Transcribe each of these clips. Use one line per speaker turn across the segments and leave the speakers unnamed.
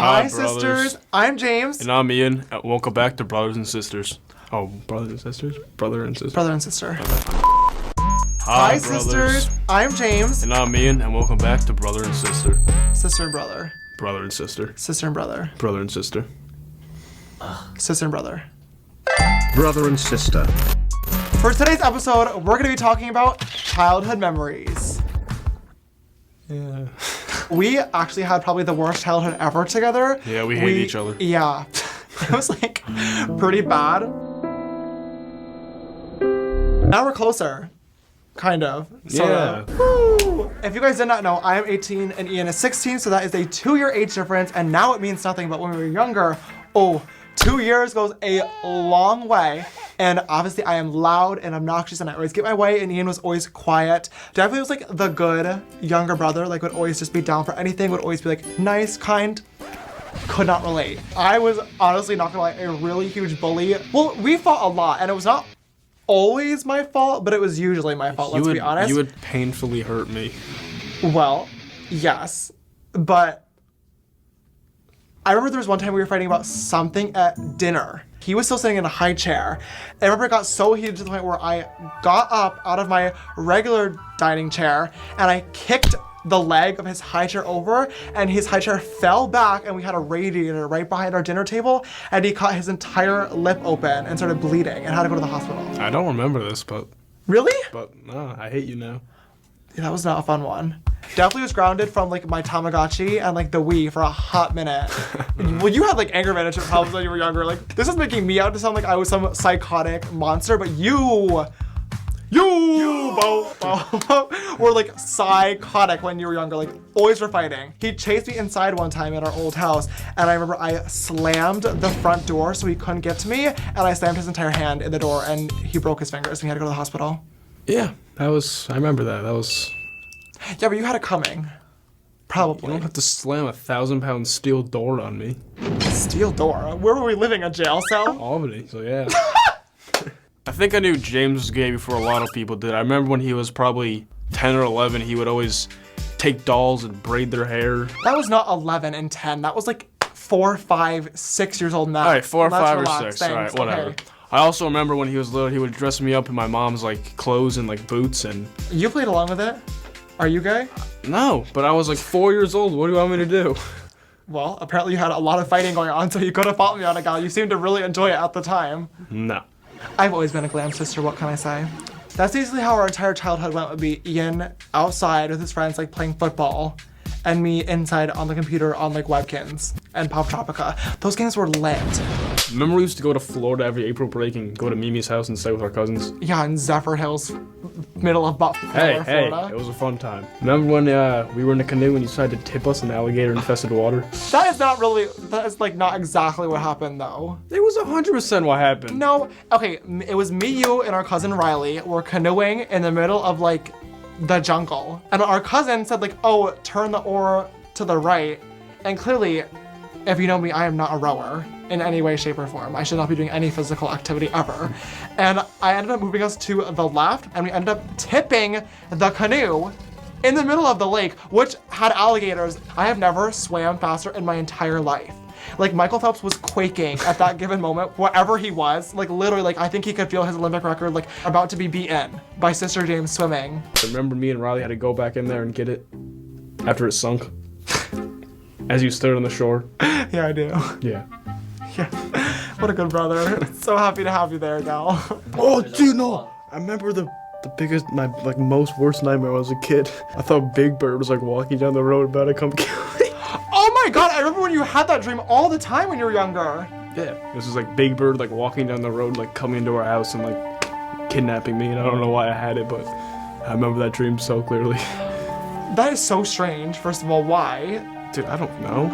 Hi,
brothers.
sisters. I'm James.
And I'm Ian. Welcome back to Brothers and Sisters. Oh, brothers and sisters? Brother and sister.
Brother and sister.
Hi,
sisters. I'm James.
And I'm Ian, and welcome back to Brother and Sister.
Sister and brother.
Brother and sister.
Sister and brother.
Brother and sister.
Sister and brother.
Brother and sister.
For today's episode, we're going to be talking about childhood memories.
Yeah.
We actually had probably the worst childhood ever together.
Yeah, we hate each other.
Yeah. It was like pretty bad. Now we're closer. Kind of. Sort of. Woo! If you guys did not know, I am 18 and Ian is 16, so that is a 2-year age difference, and now it means nothing, but when we were younger, 2 years goes a long way. And obviously I am loud and obnoxious and I always get my way, and Ian was always quiet. Definitely was like the good younger brother, like would always just be down for anything, would always be like nice, kind. Could not relate. I was honestly, not gonna lie, a really huge bully. Well, we fought a lot and it was not always my fault, but it was usually my fault, let's be honest.
You would painfully hurt me.
Well, yes, but I remember there was one time we were fighting about something at dinner. He was still sitting in a high chair. I remember it got so heated to the point where I got up out of my regular dining chair and I kicked the leg of his high chair over, and his high chair fell back, and we had a radiator right behind our dinner table, and he cut his entire lip open and started bleeding and had to go to the hospital.
I don't remember this, but
Really?
no, I hate you now.
Yeah, that was not a fun one. Definitely was grounded from like my Tamagotchi and like the Wii for a hot minute. Well, you had like anger management problems when you were younger. Like, this is making me out to sound like I was some psychotic monster, but you both were like psychotic when you were younger, like always were fighting. He chased me inside one time at our old house, and I remember I slammed the front door so he couldn't get to me, and I slammed his entire hand in the door, and he broke his fingers and he had to go to the hospital.
Yeah, I remember that.
Yeah, but you had it coming. Probably.
You don't have to slam a 1,000-pound steel door on me.
Steel door? Where were we living, a jail cell?
Albany, so yeah. I think I knew James was gay before a lot of people did. I remember when he was probably 10 or 11, he would always take dolls and braid their hair.
That was not 11 and 10. That was like 4, 5, 6 years old now.
All right, 4 or
Let's
5
relax.
or 6.
Thanks.
All right, whatever.
Okay.
I also remember when he was little, he would dress me up in my mom's like clothes and like boots and.
You played along with it? Are you gay?
No, but I was like 4 years old. What do you want me to do?
Well, apparently you had a lot of fighting going on, so you could have fought me on it, gal. You seemed to really enjoy it at the time.
No.
I've always been a glam sister, what can I say? That's basically how our entire childhood went, would be Ian outside with his friends like playing football, and me inside on the computer on like Webkins and Pop Tropica. Those games were lit.
Remember we used to go to Florida every April break and go to Mimi's house and stay with our cousins?
Yeah, in Zephyr Hills, middle of
Hey,
Florida.
it was a fun time. Remember when we were in a canoe and you decided to tip us in alligator-infested water?
That is like not exactly what happened though.
It was 100% what happened.
No, okay, it was me, you, and our cousin Riley were canoeing in the middle of like the jungle. And our cousin said like, oh, turn the oar to the right. And clearly, if you know me, I am not a rower in any way, shape, or form. I should not be doing any physical activity ever. And I ended up moving us to the left, and we ended up tipping the canoe in the middle of the lake, which had alligators. I have never swam faster in my entire life. Like, Michael Phelps was quaking at that given moment, wherever he was. Like, literally, like, I think he could feel his Olympic record, like, about to be beaten by Sister James swimming.
Remember me and Riley had to go back in there and get it after it sunk? As you stood on the shore?
Yeah, I do.
Yeah.
Yeah. What a good brother. So happy to have you there, gal.
Oh, dude, no! I remember the biggest, my like most worst nightmare when I was a kid. I thought Big Bird was like walking down the road about to come kill me.
Oh my god, I remember when you had that dream all the time when you were younger.
Yeah. This was like Big Bird like walking down the road, like coming into our house and like kidnapping me, and I don't know why I had it, but I remember that dream so clearly.
That is so strange. First of all, why?
Dude, I don't know.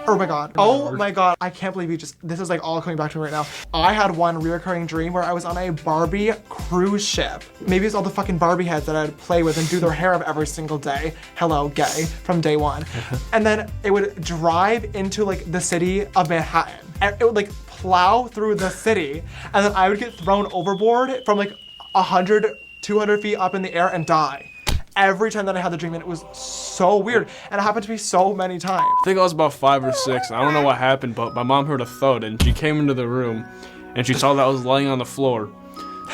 Oh my god. Oh my god. I can't believe this is like all coming back to me right now. I had one reoccurring dream where I was on a Barbie cruise ship. Maybe it's all the fucking Barbie heads that I'd play with and do their hair up every single day. Hello, gay, from day one. And then it would drive into like the city of Manhattan. And it would like plow through the city. And then I would get thrown overboard from like 100, 200 feet up in the air and die. every time that I had the dream, and it was so weird. And it happened to me so many times.
I think I was about 5 or 6, and I don't know what happened, but my mom heard a thud, and she came into the room, and she saw that I was laying on the floor.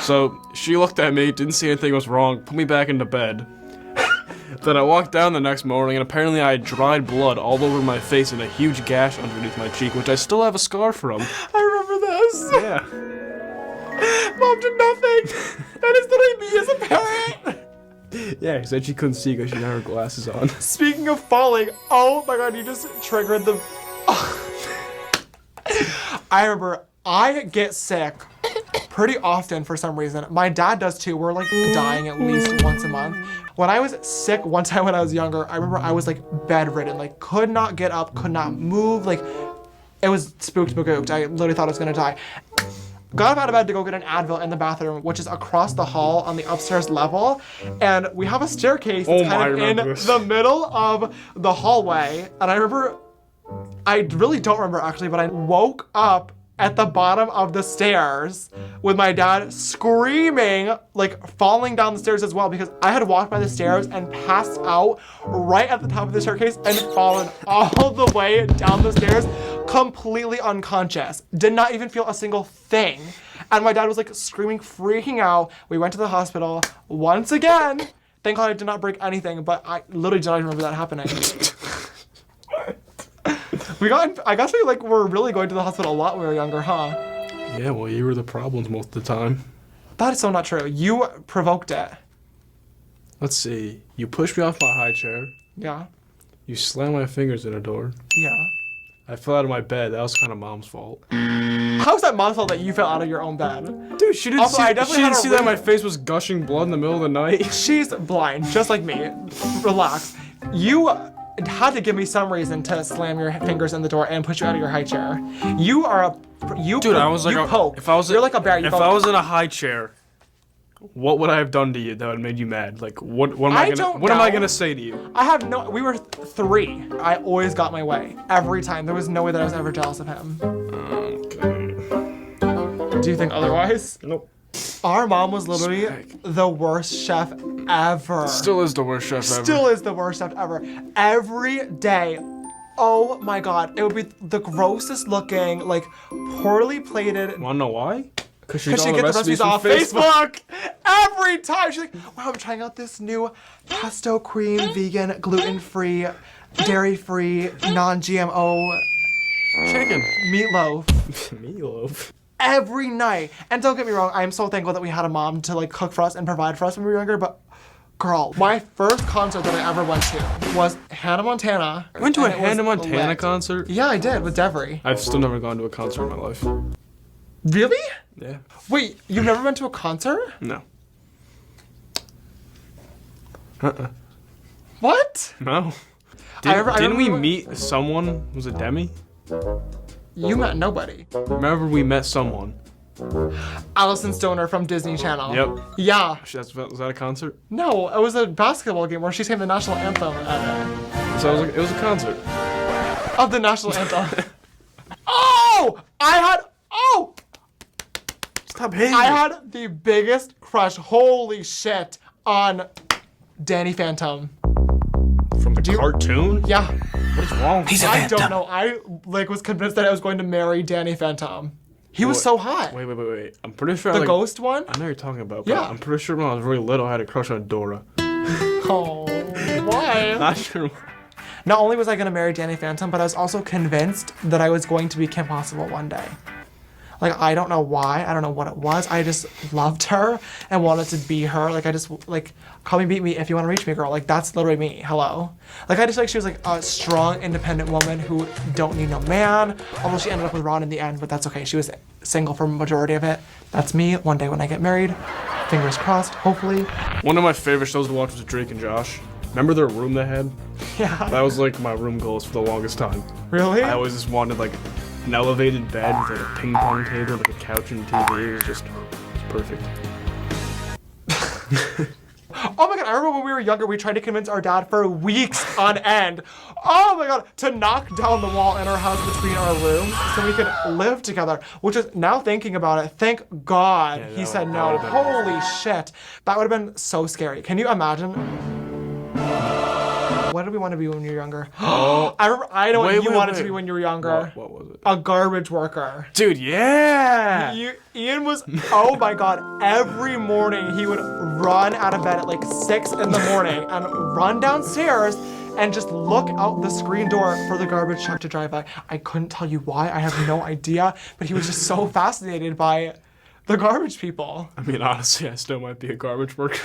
So she looked at me, didn't see anything was wrong, put me back into bed. Then I walked down the next morning, and apparently I had dried blood all over my face and a huge gash underneath my cheek, which I still have a scar from.
I remember this.
Yeah.
Mom did nothing. That is literally me as a parent.
Yeah, she said she couldn't see because she didn't have her glasses on.
Speaking of falling, oh my god, you just triggered the... I remember I get sick pretty often for some reason. My dad does too. We're like dying at least once a month. When I was sick one time when I was younger, I remember I was like bedridden, like could not get up, could not move, like it was spooked. I literally thought I was gonna die. Got out of bed to go get an Advil in the bathroom, which is across the hall on the upstairs level. And we have a staircase that's kind of in the middle of the hallway. And I remember, I really don't remember actually, but I woke up at the bottom of the stairs with my dad screaming, like falling down the stairs as well, because I had walked by the stairs and passed out right at the top of the staircase and fallen all the way down the stairs, completely unconscious. Did not even feel a single thing. And my dad was like screaming, freaking out. We went to the hospital once again. Thank God I did not break anything, but I literally did not even remember that happening. I guess we like were really going to the hospital a lot when we were younger, huh?
Yeah, well, you were the problems most of the time.
That is so not true. You provoked it.
Let's see. You pushed me off my high chair.
Yeah.
You slammed my fingers in a door.
Yeah.
I fell out of my bed. That was kind of mom's fault.
How's that mom's fault that you fell out of your own bed?
Dude, she didn't
Also, I definitely had a
that my face was gushing blood in the middle of the night.
She's blind, just like me. Relax. You had to give me some reason to slam your fingers in the door and push you out of your high chair. You are a
Dude, I was like,
you poke. You're like a bear. You
if
poke.
I was in a high chair, what would I have done to you that would have made you mad? Like, what am
I
I gonna
don't
what am I
know.
gonna say to you?
I have no. We were 3. I always got my way every time. There was no way that I was ever jealous of him.
Okay.
Do you think otherwise?
Nope.
Our mom was literally
Sick.
the worst chef ever.
Still is the worst chef ever.
Still is the worst chef ever. Every day, oh my god, it would be the grossest looking, like poorly plated.
Wanna know why? Because she
Because she gets the recipes off Facebook. Every time she's like, wow, I'm trying out this new pesto cream, vegan, gluten-free, dairy-free, non-GMO
Chicken.
meatloaf.
Meatloaf.
Every night. And don't get me wrong, I am so thankful that we had a mom to like cook for us and provide for us when we were younger, but girl, my first concert that I ever went to was Hannah Montana.
You went to a
and it was
Hannah Montana
lit.
concert?
Yeah, I did, with Devery.
I've still never gone to a concert in my life.
Really?
Yeah.
Wait, you've never been to a concert?
No.
What?
No.
I remember
Didn't we
we went-
meet someone? Was it Demi?
You met nobody.
Remember we met someone.
Allison Stoner from Disney Channel.
Yep.
Yeah.
Was that a concert?
No, it was a basketball game where she sang the national anthem at
So it was a concert.
it. Of the national anthem.
Stop hitting
I had the biggest crush, holy shit, on Danny Phantom.
From the cartoon?
Yeah.
What is wrong?
I don't know. I like was convinced that I was going to marry Danny Phantom. He was so hot.
Wait. I'm pretty sure
The ghost one?
I know what you're talking about, but
Yeah.
I'm pretty sure when I was really little I had a crush on Dora.
Oh, why?
Not sure.
Not only was I going to marry Danny Phantom, but I was also convinced that I was going to be Kim Possible one day. Like, I don't know why. I don't know what it was. I just loved her and wanted to be her. Like, I just, like, call me, beat me if you want to reach me, girl. Like, that's literally me. Hello. Like, I just like she was like a strong, independent woman who don't need no man. Although she ended up with Ron in the end, but that's okay. She was single for a majority of it. That's me one day when I get married. Fingers crossed, hopefully.
One of my favorite shows to watch was Drake and Josh. Remember their room they had?
Yeah.
That was like my room goals for the longest time.
Really?
I always just wanted like an elevated bed with like a ping pong table, like a couch and TV. It was perfect.
Oh my god, I remember when we were younger, we tried to convince our dad for weeks on end. Oh my god, to knock down the wall in our house between our rooms so we could live together. Which is, now thinking about it, thank God he said no.
that would've been
Holy shit. That would have been so scary. Can you imagine? What did we want to be when we were younger?
Oh.
I know what you
Wait,
wanted to
wait.
be when you were younger.
What was it?
A garbage worker.
Dude, yeah.
Ian was, oh my god, every morning he would run out of bed at like 6 in the morning and run downstairs and just look out the screen door for the garbage truck to drive by. I couldn't tell you why, I have no idea, but he was just so fascinated by the garbage people.
I mean, honestly, I still might be a garbage worker.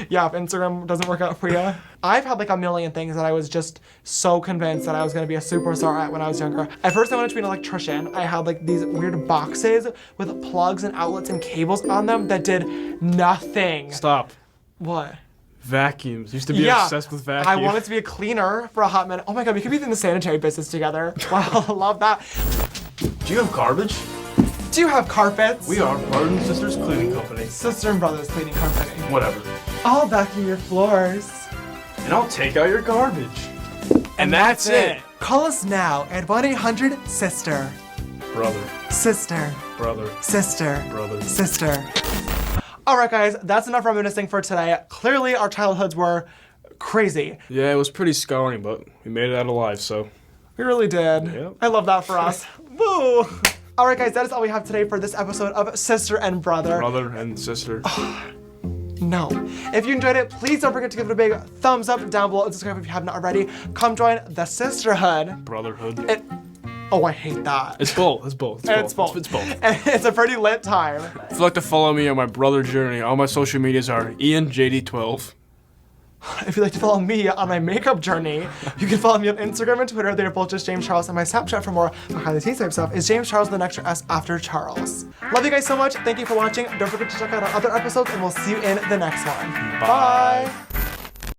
Yeah, if Instagram doesn't work out for you. I've had like a million things that I was just so convinced that I was gonna be a superstar at when I was younger. At first I wanted to be an electrician. I had like these weird boxes with plugs and outlets and cables on them that did nothing.
Stop.
What?
Vacuums. Used to be obsessed with vacuums.
I wanted to be a cleaner for a hot minute. Oh my god, we could be in the sanitary business together. Wow, I love that.
Do you have garbage?
Do you have carpets?
We are Brother and Sisters Cleaning Company.
Sister and brothers cleaning company.
Whatever.
I'll vacuum your floors.
And I'll take out your garbage. And that's it.
Call us now at 1-800-SISTER.
Brother.
Sister.
Brother.
Sister.
Brother.
Sister. Alright guys, that's enough reminiscing for today. Clearly our childhoods were crazy.
Yeah, it was pretty scarring, but we made it out alive, so.
We really did.
Yep.
I love that for us. Woo! Alright guys, that is all we have today for this episode of Sister and Brother.
Brother and sister.
No. If you enjoyed it, please don't forget to give it a big thumbs up down below and subscribe if you have not already. Come join the Sisterhood.
Brotherhood.
Oh, I hate that.
It's both. It's both.
It's both.
It's both.
And it's a pretty lit time.
If you'd like to follow me on my brother journey, all my social medias are IanJD12.
If you'd like to follow me on my makeup journey, you can follow me on Instagram and Twitter. They're both just James Charles, and my Snapchat for more behind the scenes type stuff is James Charles with an extra S after Charles. Love you guys so much. Thank you for watching. Don't forget to check out our other episodes, and we'll see you in the next one. Bye.